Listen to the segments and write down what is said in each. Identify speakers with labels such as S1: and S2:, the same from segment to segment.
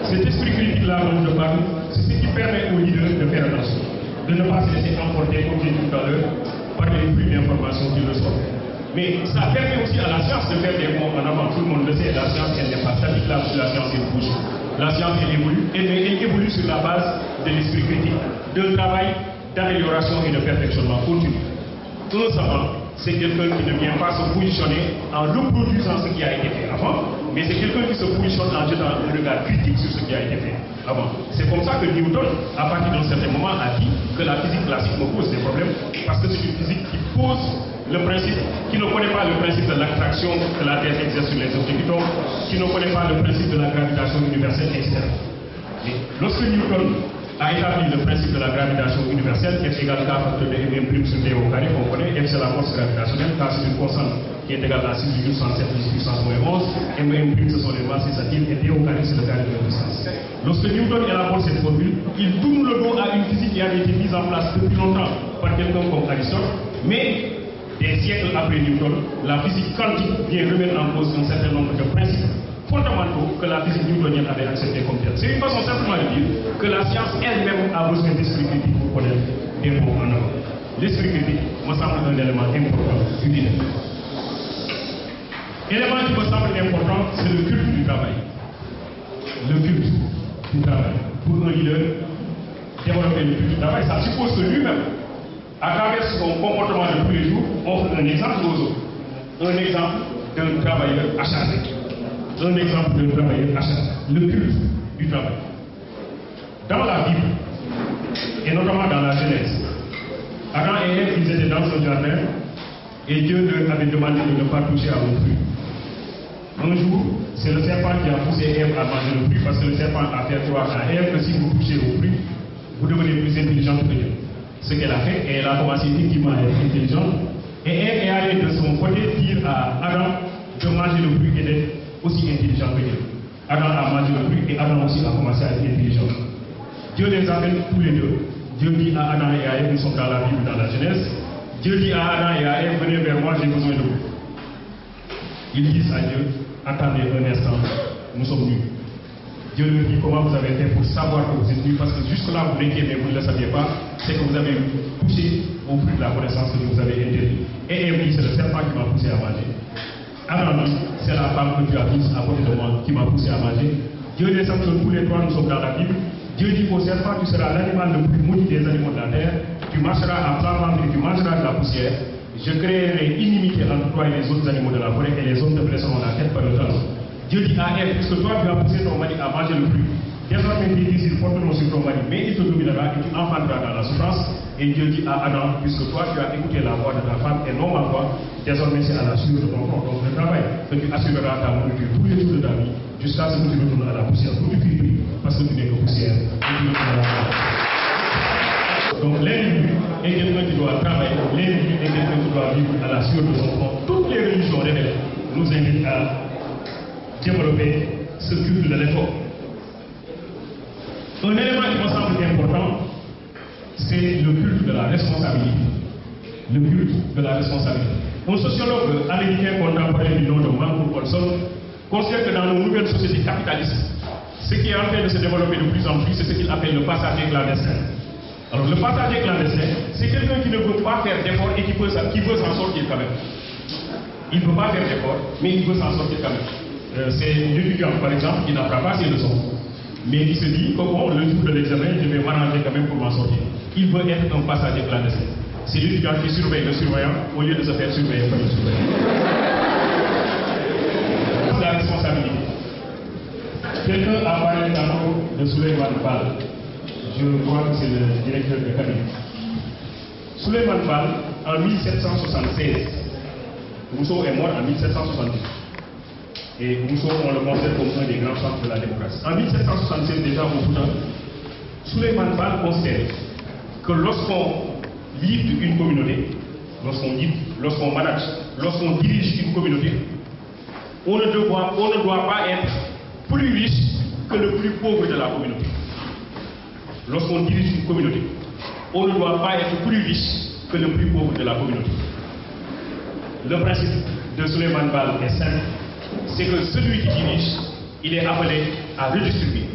S1: Cet esprit critique-là dont je parle, c'est ce qui permet aux leaders de faire attention, de ne pas se laisser emporter, comme j'ai dit tout à l'heure, par les flux d'informations qui ressortent. Mais ça permet aussi à la science de faire des bons en avant. Tout le monde le sait, la science, elle n'est pas statique, la science elle bouge. La science, elle évolue, et elle évolue sur la base de l'esprit critique, d'un travail d'amélioration et de perfectionnement continu. Un savant, c'est quelqu'un qui ne vient pas se positionner en reproduisant ce qui a été fait avant, mais c'est quelqu'un qui se positionne en jetant un regard critique sur ce qui a été fait avant. C'est comme ça que Newton, à partir d'un certain moment, a dit que la physique classique me pose des problèmes, parce que c'est une physique qui pose le principe, qui ne connaît pas le principe de l'attraction que la Terre exerce sur les objets qui tombent, qui ne connaît pas le principe de la gravitation universelle, etc. Et lorsque Newton a établi le principe de la gravitation universelle, F égale K facteur de M prime sur D au carré, qu'on connaît, F c'est la force gravitationnelle, K c'est une constante qui est égale à 6,107 puissance moins 11, M prime ce sont les masses sensatives, et D au carré c'est le carré de la puissance. Lorsque Newton élabore cette formule, il tourne le dos à une physique qui avait été mise en place depuis longtemps par quelqu'un comme Aristote, mais des siècles après Newton, la physique quantique vient remettre en cause un certain nombre de principes fondamentaux que la physique newtonienne avait acceptés comme tels. C'est une façon simplement de dire que la science elle-même a besoin d'esprit critique pour connaître des mots en avant. L'esprit critique me semble un élément important du dîner. L'élément qui me semble important, c'est le culte du travail. Le culte du travail. Pour un leader, développer le culte du travail, ça suppose que lui-même, à travers son comportement de tous les jours, offre un exemple aux autres. Un exemple d'un travailleur acharné. Un exemple d'un travailleur acharné. Le culte du travail. Dans la Bible, et notamment dans la Genèse, Adam et Ève, ils étaient dans son jardin, et Dieu leur avait demandé de ne pas toucher à vos fruits. Un jour, c'est le serpent qui a poussé Ève à manger le fruit, parce que le serpent a fait croire à Ève que si vous touchez aux fruits, vous devenez plus intelligente que Dieu. Ce qu'elle a fait, et elle a commencé effectivement à être intelligente, et elle est allée de son côté dire à Adam de manger le fruit et d'être aussi intelligent que Dieu. Adam a mangé le fruit et Adam aussi a commencé à être intelligent. Dieu les appelle tous les deux. Dieu dit à Adam et à Ève, nous sommes dans la Bible, dans la Genèse, Dieu dit à Adam et à Ève, venez vers moi, j'ai besoin de vous. Ils disent à Dieu, attendez un instant, nous sommes nus. Dieu leur dit comment vous avez fait pour savoir que vous êtes nus, parce que jusque-là vous l'étiez mais vous ne le saviez pas, c'est que vous avez poussé au fruit de la connaissance que vous avez interdit. Et Ève dit, c'est le serpent qui m'a poussé à manger. Adam dit, c'est la femme que tu as mise à côté de moi qui m'a poussé à manger. Dieu les sanctionne tous les trois, nous sommes dans la Bible. Dieu dit au serpent, tu seras l'animal le plus maudit des animaux de la terre, tu marcheras à plat ventre et tu mangeras de la poussière. Je créerai inimitié entre toi et les autres animaux de la forêt et les hommes te blesseront la tête par le temps. Dieu dit à Ève, puisque toi tu as poussé ton mari à manger le fruit, désormais tes désirs porteront sur ton mari, mais il te dominera et tu enfanteras dans la souffrance. Et Dieu dit à Adam, puisque toi tu as écouté la voix de ta femme et non ma voix, désormais c'est à la sueur de ton corps, donc le travail que tu assureras ta nourriture tous les jours de ta vie, jusqu'à ce que tu retournes à la poussière pour tu cuis, parce que tu n'es que poussière. Donc l'individu est quelqu'un qui doit travailler, l'individu est quelqu'un qui doit vivre à la sueur de son corps. Toutes les religions révélées nous invitent à développer ce culte de l'effort. Un élément qui me semble important, c'est le culte de la responsabilité. Le culte de la responsabilité. Un sociologue américain contemporain du nom de Malcolm Olson considère que dans nos nouvelles sociétés capitalistes, ce qui est en train de se développer de plus en plus, c'est ce qu'il appelle le passager clandestin. Alors le passager clandestin, c'est quelqu'un qui ne veut pas faire d'efforts et qui veut s'en sortir quand même. Il ne veut pas faire d'efforts, mais il veut s'en sortir quand même. C'est l'étudiant, par exemple, qui n'apprend pas ses leçons, mais qui se dit que bon, le jour de l'examen, je vais m'arranger quand même pour m'en sortir. Il veut être un passager clandestin. C'est l'étudiant qui surveille le surveillant au lieu de se faire surveiller par le surveillant. La responsabilité. Quelqu'un a parlé tantôt de Souleymane Baal. Je crois que c'est le directeur de cabinet. Souleymane Baal, en 1776, Rousseau est mort en 1770. Et Rousseau, on le considère comme un des grands centres de la démocratie. En 1776, déjà au Soudan, Souleymane Baal considère que lorsqu'on livre une communauté, lorsqu'on manage, lorsqu'on dirige une communauté, on ne doit pas être plus riche que le plus pauvre de la communauté. Lorsqu'on dirige une communauté, on ne doit pas être plus riche que le plus pauvre de la communauté. Le principe de Souleymane Baal est simple, c'est que celui qui dirige, il est appelé à redistribuer.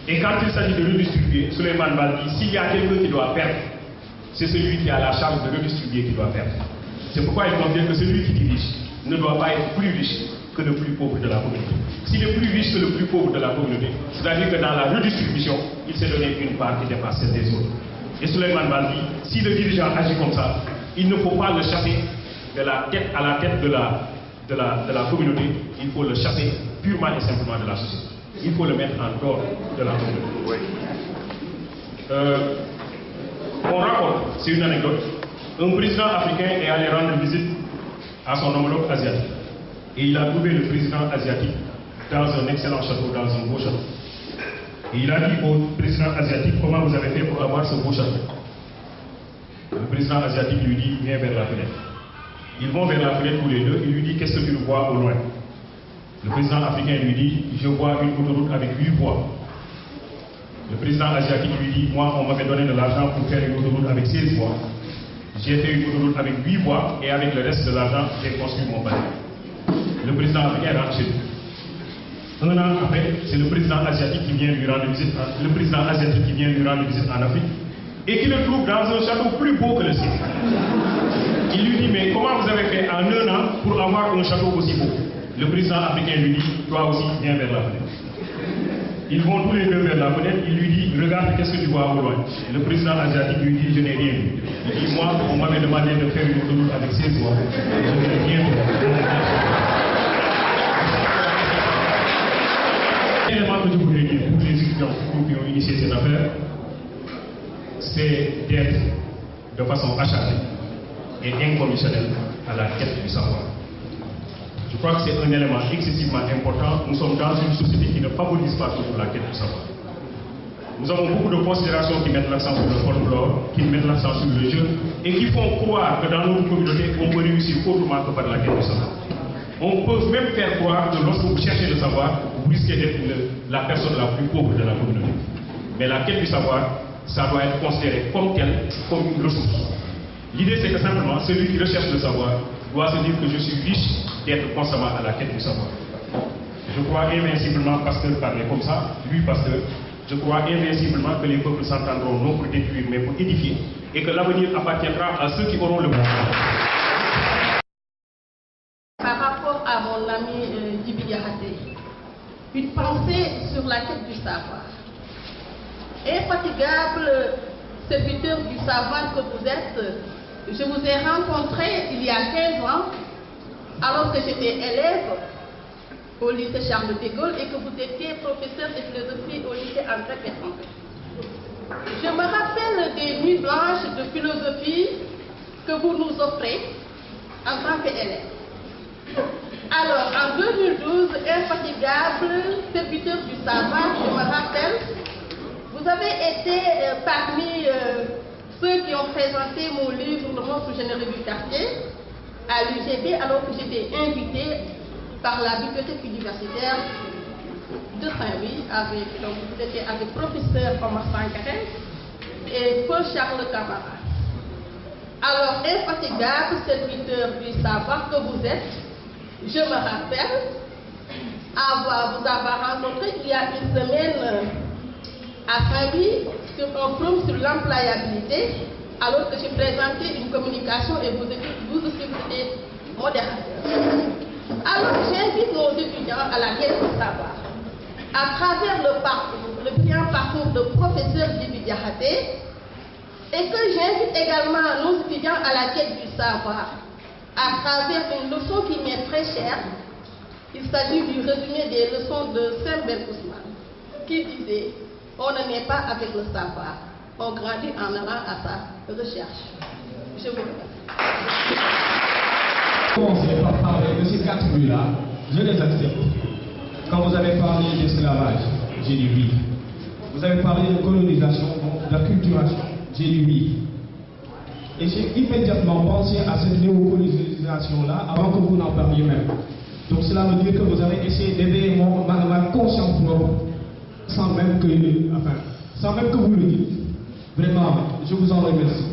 S1: Et quand il s'agit de redistribuer, Souleymane Baal dit, s'il y a quelqu'un qui doit perdre, c'est celui qui a la charge de redistribuer qui doit perdre. C'est pourquoi il convient que celui qui dirige ne doit pas être plus riche que le plus pauvre de la communauté. S'il est plus riche que le plus pauvre de la communauté, c'est-à-dire que dans la redistribution, il s'est donné une part qui dépasse celle des autres. Et Souleymane Baal dit, si le dirigeant agit comme ça, il ne faut pas le chasser de la tête à la tête de la communauté, il faut le chasser purement et simplement de la société. Il faut le mettre en dehors de la communauté. On raconte, c'est une anecdote, un président africain est allé rendre visite à son homologue asiatique. Et il a trouvé le président asiatique dans un excellent château, dans un beau château. Et il a dit au président asiatique, comment vous avez fait pour avoir ce beau château? Le président asiatique lui dit, viens vers la fenêtre. Ils vont vers la fenêtre tous les deux, il lui dit, qu'est-ce que tu vois au loin? Le président africain lui dit, je vois une autoroute avec 8 voies. Le président asiatique lui dit, moi on m'avait donné de l'argent pour faire une autoroute avec 16 voies. J'ai fait une autoroute avec 8 voies et avec le reste de l'argent, j'ai construit mon palais. Le président africain rentre chez lui. Un an après, c'est le président asiatique qui vient lui rendre visite, en Afrique et qui le trouve dans un château plus beau que le sien. Il lui dit, mais comment vous avez fait en un an pour avoir un château aussi beau? Le président africain lui dit, toi aussi, viens vers la fenêtre. Ils vont tous les deux vers la fenêtre, il lui dit, regarde, qu'est-ce que tu vois au loin? Le président asiatique lui dit, je n'ai rien vu. Il dit, moi, on m'avait demandé de faire une autoroute avec 16 voies. Je n'ai rien vu. L'élément que je voudrais dire pour les étudiants qui ont initié cette affaire, c'est d'être de façon acharnée et inconditionnelle à la quête du savoir. Je crois que c'est un élément excessivement important. Nous sommes dans une société qui ne favorise pas toujours la quête du savoir. Nous avons beaucoup de considérations qui mettent l'accent sur le folklore, qui mettent l'accent sur le jeu, et qui font croire que dans notre communauté, on peut réussir autrement que par la quête du savoir. On peut même faire croire que lorsque vous cherchez le savoir, vous risquez d'être la personne la plus pauvre de la communauté. Mais la quête du savoir, ça doit être considéré comme tel, comme une ressource. L'idée, c'est que simplement, celui qui recherche le savoir doit se dire que je suis riche d'être constamment à la quête du savoir. Je crois invinciblement, Pasteur parlait comme ça, lui Pasteur, je crois invinciblement que les peuples s'entendront non pour détruire, mais pour édifier, et que l'avenir appartiendra à ceux qui auront le pouvoir.
S2: Par rapport à mon ami Djiby Diakhaté, une pensée sur la quête du savoir. Infatigable serviteur du savoir que vous êtes, je vous ai rencontré il y a 15 ans, alors que j'étais élève au lycée Charles de Gaulle et que vous étiez professeur de philosophie au lycée André Pétrangé. Je me rappelle des nuits blanches de philosophie que vous nous offrez en tant qu'élève. Alors, en 2012, infatigable serviteur du savoir, je me rappelle, vous avez été parmi ceux qui ont présenté mon livre Le monstre généreux du quartier à l'UGB, alors que j'étais invitée par la bibliothèque universitaire de Saint-Louis, donc vous étiez avec professeur Omar Sankaré et Paul Charles Camara. Alors, infatigable serviteur du savoir que vous êtes, je me rappelle vous avoir rencontré il y a une semaine à Saint-Louis sur un forum sur l'employabilité, alors que j'ai présenté une communication et vous aussi étiez modérateur. Alors j'invite nos étudiants à la quête du savoir. À travers le brillant parcours de professeur Djiby Diakhaté, et que j'invite également nos étudiants à la quête du savoir, à travers une leçon qui m'est très chère. Il s'agit du résumé des leçons de Saint-Ben Ousmane, qui disait: on ne naît pas avec le savoir, on grandit en allant à sa recherche. Je vous remercie.
S3: Commencer par parler de ces 4 buts-là, je les accepte. Quand vous avez parlé d'esclavage, j'ai dit oui. Vous avez parlé de colonisation, d'acculturation, j'ai dit oui. Et j'ai immédiatement pensé à cette néocolonisation-là avant que vous n'en parliez même. Donc cela veut dire que vous avez essayé d'éveiller ma conscience propre sans même que vous le dites. Vraiment, je vous en remercie.